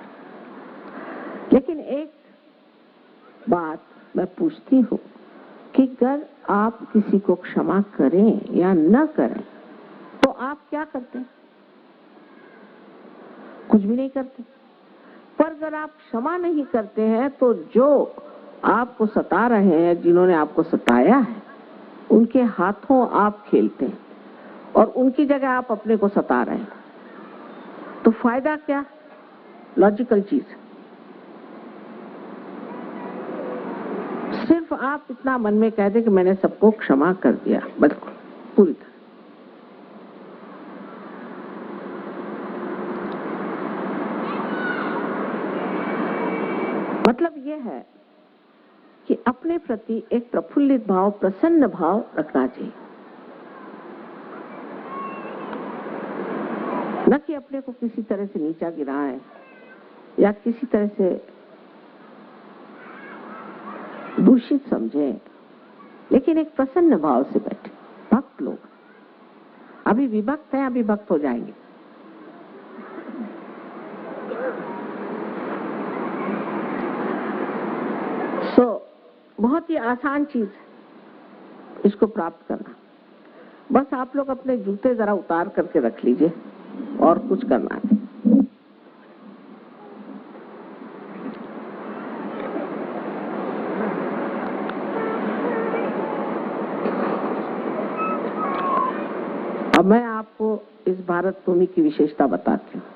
लेकिन एक बात मैं पूछती हूँ कि अगर आप किसी को क्षमा करें या न करें तो आप क्या करते हैं? कुछ भी नहीं करते। पर अगर आप क्षमा नहीं करते हैं तो जो आपको सता रहे हैं, जिन्होंने आपको सताया है, उनके हाथों आप खेलते हैं और उनकी जगह आप अपने को सता रहे हैं, तो फायदा क्या? लॉजिकल चीज। सिर्फ आप इतना मन में कह दे कि मैंने सबको क्षमा कर दिया, बिल्कुल पूरी तरह। मतलब यह है कि अपने प्रति एक प्रफुल्लित भाव, प्रसन्न भाव रखना चाहिए, न कि अपने को किसी तरह से नीचा गिराएं या किसी तरह से दूषित समझें, लेकिन एक प्रसन्न भाव से बैठे। भक्त लोग अभी विभक्त हैं, अभी भक्त हो जाएंगे। बहुत ही आसान चीज है इसको प्राप्त करना। बस आप लोग अपने जूते जरा उतार करके रख लीजिए और कुछ करना नहीं। अब मैं आपको इस भारत भूमि की विशेषता बताती हूँ।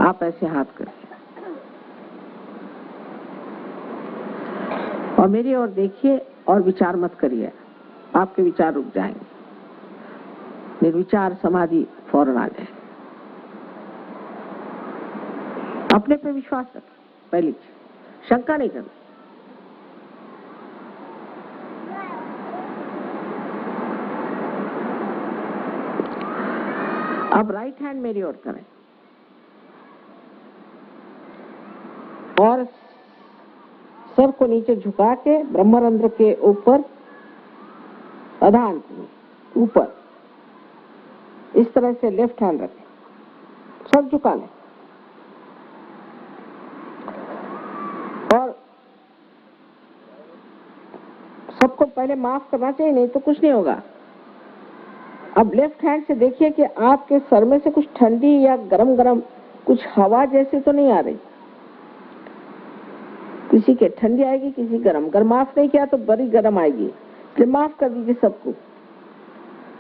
आप ऐसे हाथ करें और मेरी ओर देखिए और विचार मत करिए, आपके विचार रुक जाएंगे। निर्विचार समाधि फौरन आ जाए। अपने पे विश्वास रखें, पहली चीज, शंका नहीं करना। अब राइट हैंड मेरी ओर करें और सर को नीचे झुका के ब्रह्मरंध्र के ऊपर आधान ऊपर इस तरह से लेफ्ट हैंड रखें, सर झुका लें और सबको पहले माफ करना चाहिए, नहीं तो कुछ नहीं होगा। अब लेफ्ट हैंड से देखिए कि आपके सर में से कुछ ठंडी या गरम गरम कुछ हवा जैसे तो नहीं आ रही। किसी के ठंडी आएगी, किसी गरम। अगर माफ नहीं किया तो बड़ी गरम आएगी, इसलिए माफ कर दीजिए सबको,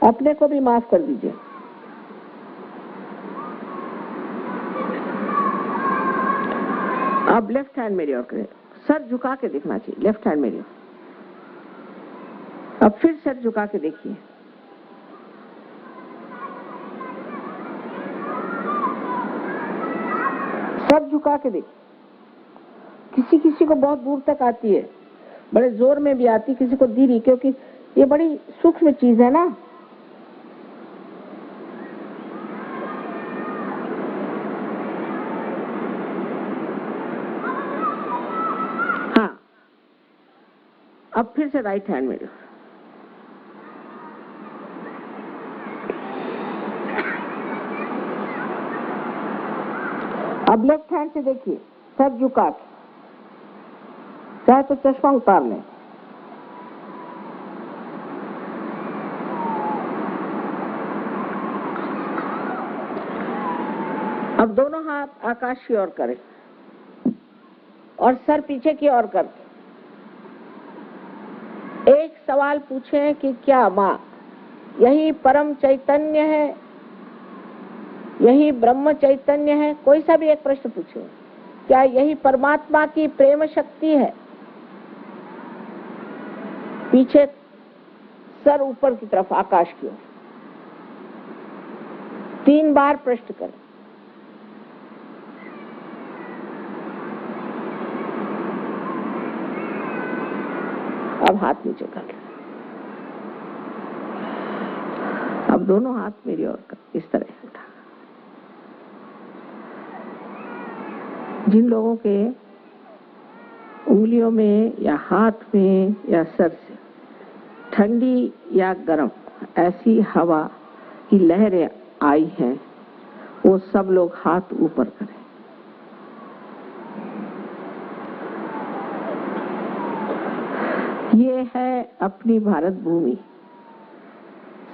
अपने को भी माफ कर दीजिए। अब लेफ्ट हैंड मेरी ओर करें, सर झुका के देखना चाहिए, लेफ्ट हैंड मेरी ओर। अब फिर सर झुका के देखिए, सर झुका के देखिए। किसी किसी को बहुत दूर तक आती है, बड़े जोर में भी आती, किसी को धीरे, क्योंकि ये बड़ी सूक्ष्म चीज है ना। हाँ, अब फिर से राइट हैंड मेरे। अब लेफ्ट हैंड से देखिए, सर झुका के, चाहे तो चश्मा उतार लें। अब दोनों हाथ आकाश की ओर करें और सर पीछे की ओर करके एक सवाल पूछें कि क्या माँ यही परम चैतन्य है, यही ब्रह्म चैतन्य है? कोई सा भी एक प्रश्न पूछे, क्या यही परमात्मा की प्रेम शक्ति है? पीछे सर ऊपर की तरफ आकाश की ओर 3 बार प्रश्न करें। अब हाथ नीचे कर लें। अब दोनों हाथ मेरी ओर कर, इस तरह उठा। जिन लोगों के उंगलियों में या हाथ में या सर से ठंडी या गर्म ऐसी हवा की लहरें आई हैं, वो सब लोग हाथ ऊपर करें। ये है अपनी भारत भूमि।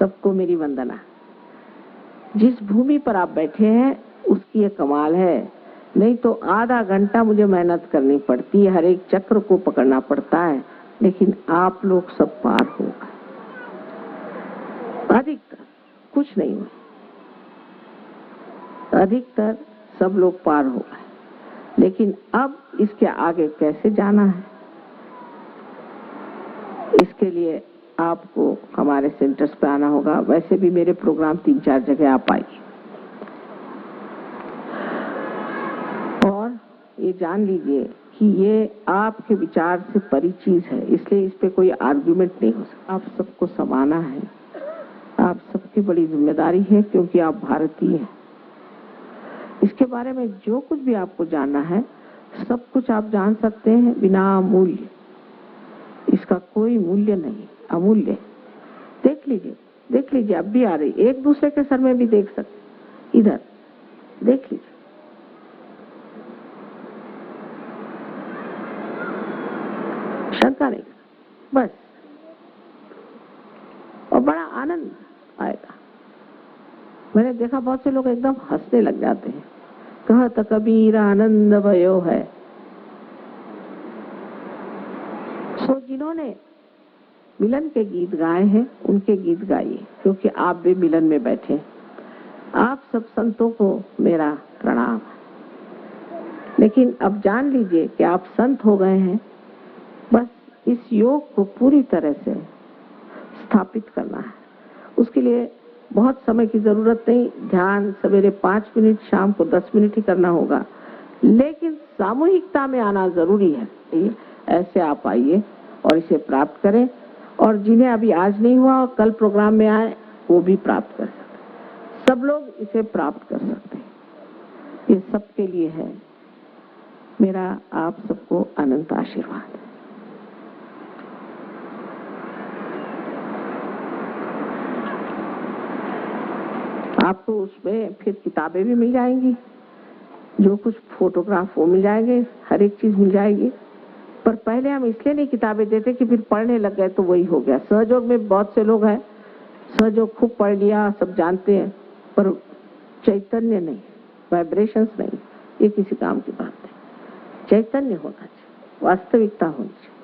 सबको मेरी वंदना। जिस भूमि पर आप बैठे हैं उसकी ये कमाल है, नहीं तो आधा घंटा मुझे मेहनत करनी पड़ती है, हर एक चक्र को पकड़ना पड़ता है, लेकिन आप लोग सब पार हो गए। अधिकतर, कुछ नहीं हुआ, अधिकतर सब लोग पार हो गए। लेकिन अब इसके आगे कैसे जाना है, इसके लिए आपको हमारे सेंटर्स पे आना होगा। वैसे भी मेरे प्रोग्राम 3-4 जगह आप आइए। और ये जान लीजिए कि ये आपके विचार से परी चीज है, इसलिए इस पे कोई आर्ग्यूमेंट नहीं हो सकता। आप सबको समाना है, आप सबकी बड़ी जिम्मेदारी है, क्योंकि आप भारतीय हैं। इसके बारे में जो कुछ भी आपको जानना है, सब कुछ आप जान सकते हैं बिना मूल्य। इसका कोई मूल्य नहीं, अमूल्य। देख लीजिए, देख लीजिए, अब भी आ रही, एक दूसरे के सर में भी देख सकते, इधर देख लीजिए। शंका नहीं, बस। और बड़ा आनंद आएगा। मैंने देखा बहुत से लोग एकदम हंसने लग जाते हैं। कहत कबीर आनंद भयो है। सो जिन्होंने मिलन के गीत गाए हैं उनके गीत गाइए, क्योंकि आप भी मिलन में बैठे। आप सब संतों को मेरा प्रणाम। लेकिन अब जान लीजिए कि आप संत हो गए हैं, बस इस योग को पूरी तरह से स्थापित करना है। उसके लिए बहुत समय की जरूरत नहीं। ध्यान सवेरे 5 मिनट, शाम को 10 मिनट ही करना होगा, लेकिन सामूहिकता में आना जरूरी है। ऐसे आप आइए और इसे प्राप्त करें, और जिन्हें अभी आज नहीं हुआ कल प्रोग्राम में आए वो भी प्राप्त कर सकते। सब लोग इसे प्राप्त कर सकते हैं। ये सबके लिए है। मेरा आप सबको अनंत आशीर्वाद। आपको उसमें फिर किताबें भी मिल जाएंगी, जो कुछ फोटोग्राफ वो मिल जाएंगे, हर एक चीज मिल जाएगी। पर पहले हम इसलिए नहीं किताबें देते कि फिर पढ़ने लग गए तो वही हो गया। सहयोग में बहुत से लोग हैं, सहयोग खूब पढ़ लिया, सब जानते हैं, पर चैतन्य नहीं, वाइब्रेशंस नहीं, ये किसी काम की बात नहीं। चैतन्य होना चाहिए, वास्तविकता होनी चाहिए।